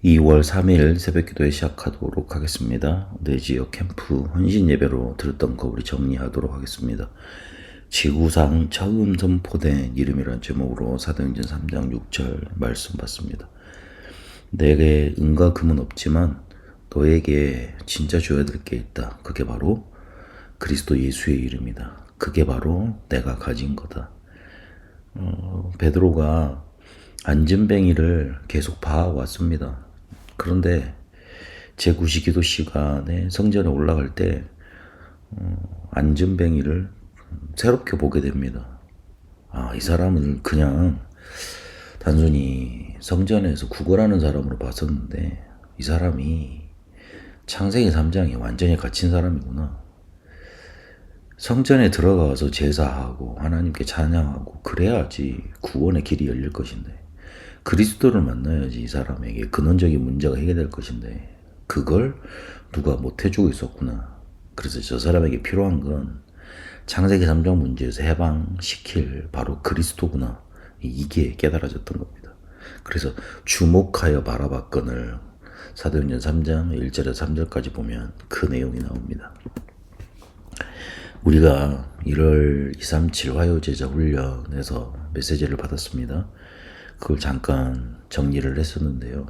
2월 3일 새벽기도회 시작하도록 하겠습니다. 내 지역 캠프 헌신 예배로 들었던 거 우리 정리하도록 하겠습니다. 지구상 처음 선포된 이름이란 제목으로 사도행전 3장 6절 말씀 받습니다. 내게 은과 금은 없지만 너에게 진짜 줘야 될 게 있다. 그게 바로 그리스도 예수의 이름이다. 그게 바로 내가 가진 거다. 베드로가 안전뱅이를 계속 봐왔습니다. 그런데 제9시 기도 시간에 성전에 올라갈 때 안전뱅이를 새롭게 보게 됩니다. 이 사람은 그냥 단순히 성전에서 구걸하는 사람으로 봤었는데 이 사람이 창세기 3장에 완전히 갇힌 사람이구나. 성전에 들어가서 제사하고 하나님께 찬양하고 그래야지 구원의 길이 열릴 것인데 그리스도를 만나야지 이 사람에게 근원적인 문제가 해결될 것인데 그걸 누가 못 해주고 있었구나. 그래서 저 사람에게 필요한 건 창세기 3장 문제에서 해방시킬 바로 그리스도구나. 이게 깨달아졌던 겁니다. 그래서 주목하여 바라봤건을 사도행전 3장 1절에서 3절까지 보면 그 내용이 나옵니다. 우리가 1월 237 화요제자 훈련에서 메시지를 받았습니다. 그걸 잠깐 정리를 했었는데요.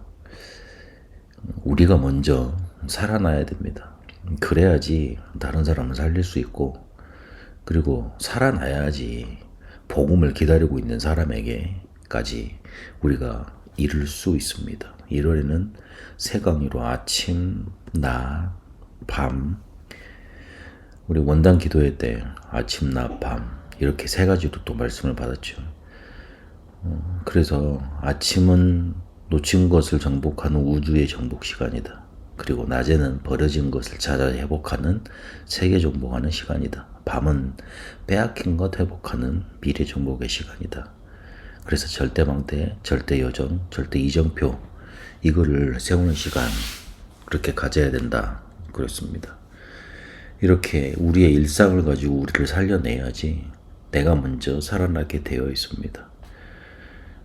우리가 먼저 살아나야 됩니다. 그래야지 다른 사람을 살릴 수 있고, 그리고 살아나야지 복음을 기다리고 있는 사람에게까지 우리가 이룰 수 있습니다. 1월에는 세 강의로 아침, 낮, 밤, 우리 원단 기도회 때 아침, 낮, 밤 이렇게 세 가지로 또 말씀을 받았죠. 그래서 아침은 놓친 것을 정복하는 우주의 정복 시간이다. 그리고 낮에는 버려진 것을 찾아 회복하는 세계 정복하는 시간이다. 밤은 빼앗긴 것 회복하는 미래 정복의 시간이다. 그래서 절대망대, 절대여정, 절대이정표 이거를 세우는 시간 그렇게 가져야 된다. 그랬습니다. 이렇게 우리의 일상을 가지고 우리를 살려내야지 내가 먼저 살아나게 되어 있습니다.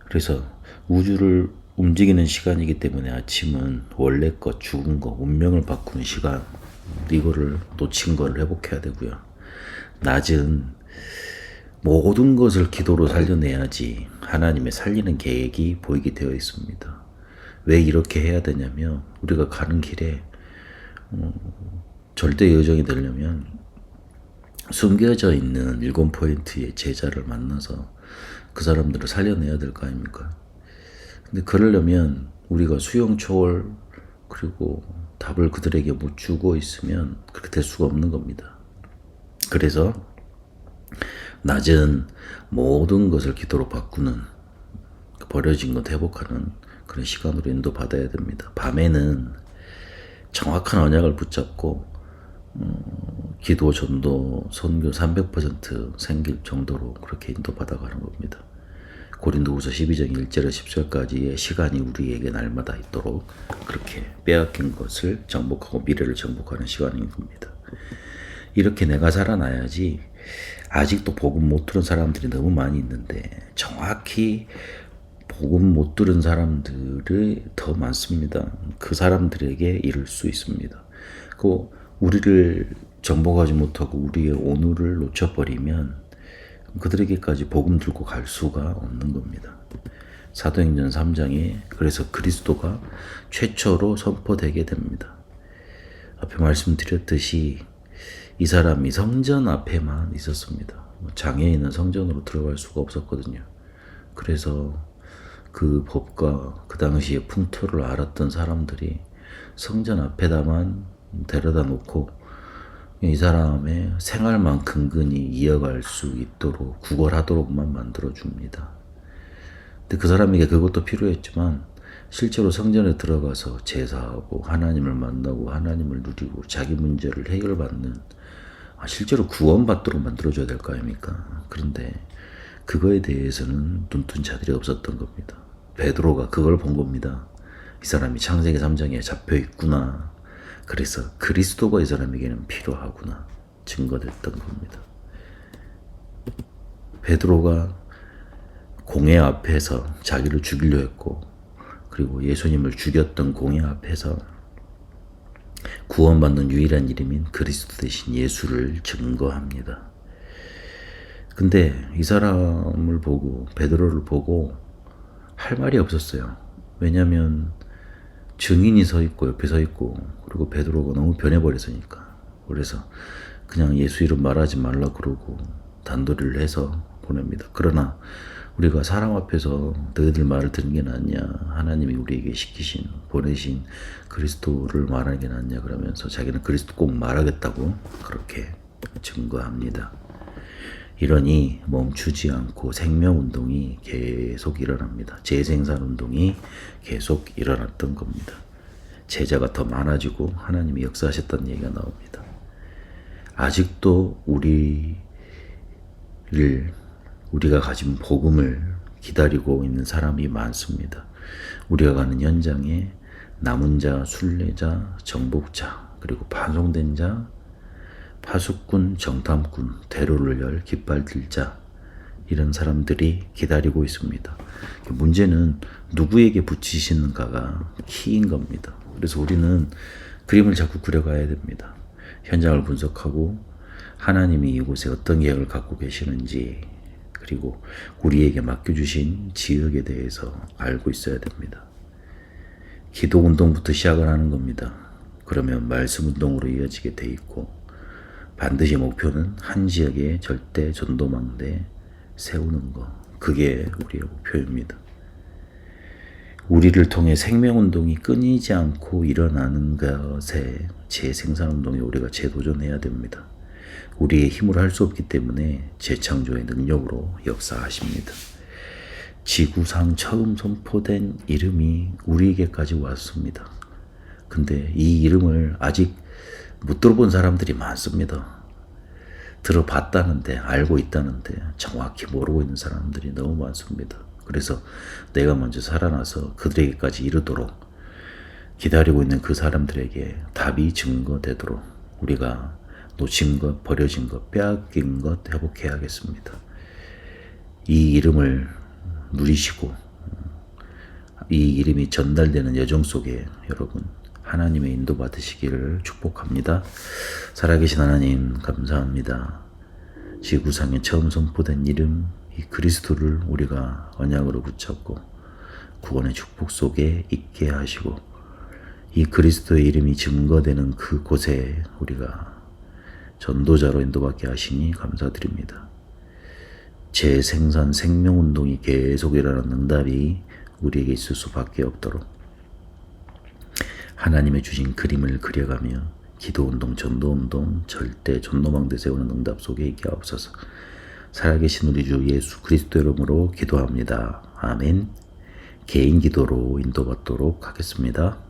그래서 우주를 움직이는 시간이기 때문에 아침은 원래 것, 죽은 것, 운명을 바꾸는 시간 이거를 놓친 걸 회복해야 되고요. 낮은 모든 것을 기도로 살려내야지 하나님의 살리는 계획이 보이게 되어 있습니다. 왜 이렇게 해야 되냐면 우리가 가는 길에 절대 여정이 되려면 숨겨져 있는 7포인트의 제자를 만나서 그 사람들을 살려내야 될 거 아닙니까? 근데 그러려면 우리가 수용초월 그리고 답을 그들에게 못 주고 있으면 그렇게 될 수가 없는 겁니다. 그래서 낮은 모든 것을 기도로 바꾸는 버려진 것 회복하는 그런 시간으로 인도받아야 됩니다. 밤에는 정확한 언약을 붙잡고 기도, 전도, 선교 300% 생길 정도로 그렇게 인도받아가는 겁니다. 고린도후서 12장 1절에서 10절까지의 시간이 우리에게 날마다 있도록 그렇게 빼앗긴 것을 정복하고 미래를 정복하는 시간인 겁니다. 이렇게 내가 살아나야지. 아직도 복음 못 들은 사람들이 너무 많이 있는데 정확히 복음 못 들은 사람들이 더 많습니다. 그 사람들에게 이룰 수 있습니다. 그 우리를 정복하지 못하고 우리의 오늘을 놓쳐버리면 그들에게까지 복음 들고 갈 수가 없는 겁니다. 사도행전 3장에 그래서 그리스도가 최초로 선포되게 됩니다. 앞에 말씀드렸듯이 이 사람이 성전 앞에만 있었습니다. 장애인은 성전으로 들어갈 수가 없었거든요. 그래서 그 법과 그 당시의 풍토를 알았던 사람들이 성전 앞에다만 데려다 놓고 이 사람의 생활만 근근히 이어갈 수 있도록 구걸하도록만 만들어줍니다. 근데 그 사람에게 그것도 필요했지만 실제로 성전에 들어가서 제사하고 하나님을 만나고 하나님을 누리고 자기 문제를 해결받는 실제로 구원받도록 만들어줘야 될 거 아닙니까? 그런데 그거에 대해서는 눈뜬 자들이 없었던 겁니다. 베드로가 그걸 본 겁니다. 이 사람이 창세기 3장에 잡혀있구나. 그래서 그리스도가 이 사람에게는 필요하구나 증거됐던 겁니다. 베드로가 공회 앞에서 자기를 죽이려 했고 그리고 예수님을 죽였던 공의 앞에서 구원받는 유일한 이름인 그리스도 대신 예수를 증거합니다. 근데 이 사람을 보고, 베드로를 보고 할 말이 없었어요. 왜냐하면 증인이 서 있고 옆에 서 있고, 그리고 베드로가 너무 변해버렸으니까. 그래서 그냥 예수 이름 말하지 말라 그러고 단도리를 해서 보냅니다. 그러나 우리가 사람 앞에서 너희들 말을 듣는 게 낫냐, 하나님이 우리에게 시키신 보내신 그리스도를 말하는 게 낫냐 그러면서 자기는 그리스도 꼭 말하겠다고 그렇게 증거합니다. 이러니 멈추지 않고 생명운동이 계속 일어납니다. 재생산운동이 계속 일어났던 겁니다. 제자가 더 많아지고 하나님이 역사하셨다는 얘기가 나옵니다. 아직도 우리가 가진 복음을 기다리고 있는 사람이 많습니다. 우리가 가는 현장에 남은 자, 순례자, 정복자, 그리고 파송된 자, 파수꾼, 정탐꾼, 대로를 열 깃발 들자, 이런 사람들이 기다리고 있습니다. 문제는 누구에게 붙이시는가가 키인 겁니다. 그래서 우리는 그림을 자꾸 그려가야 됩니다. 현장을 분석하고 하나님이 이곳에 어떤 계획을 갖고 계시는지, 그리고 우리에게 맡겨주신 지역에 대해서 알고 있어야 됩니다. 기도 운동부터 시작을 하는 겁니다. 그러면 말씀 운동으로 이어지게 돼 있고, 반드시 목표는 한 지역에 절대 전도망대 세우는 것, 그게 우리의 목표입니다. 우리를 통해 생명운동이 끊이지 않고 일어나는 것에 재생산운동에 우리가 재도전해야 됩니다. 우리의 힘으로 할 수 없기 때문에 재창조의 능력으로 역사하십니다. 지구상 처음 선포된 이름이 우리에게까지 왔습니다. 근데 이 이름을 아직 못 들어본 사람들이 많습니다. 들어봤다는데, 알고 있다는데 정확히 모르고 있는 사람들이 너무 많습니다. 그래서 내가 먼저 살아나서 그들에게까지 이르도록, 기다리고 있는 그 사람들에게 답이 증거되도록 우리가 놓친 것, 버려진 것, 빼앗긴 것 회복해야겠습니다. 이 이름을 누리시고 이 이름이 전달되는 여정 속에 여러분 하나님의 인도 받으시기를 축복합니다. 살아계신 하나님 감사합니다. 지구상에 처음 선포된 이름, 이 그리스도를 우리가 언약으로 붙잡고 구원의 축복 속에 있게 하시고, 이 그리스도의 이름이 증거되는 그곳에 우리가 전도자로 인도받게 하시니 감사드립니다. 재생산 생명운동이 계속 일어나는 응답이 우리에게 있을 수밖에 없도록 하나님의 주신 그림을 그려가며 기도운동, 전도운동, 절대 전도망대 세우는 응답 속에 있게 하옵소서. 살아계신 우리 주 예수 그리스도 이름으로 기도합니다. 아멘. 개인 기도로 인도받도록 하겠습니다.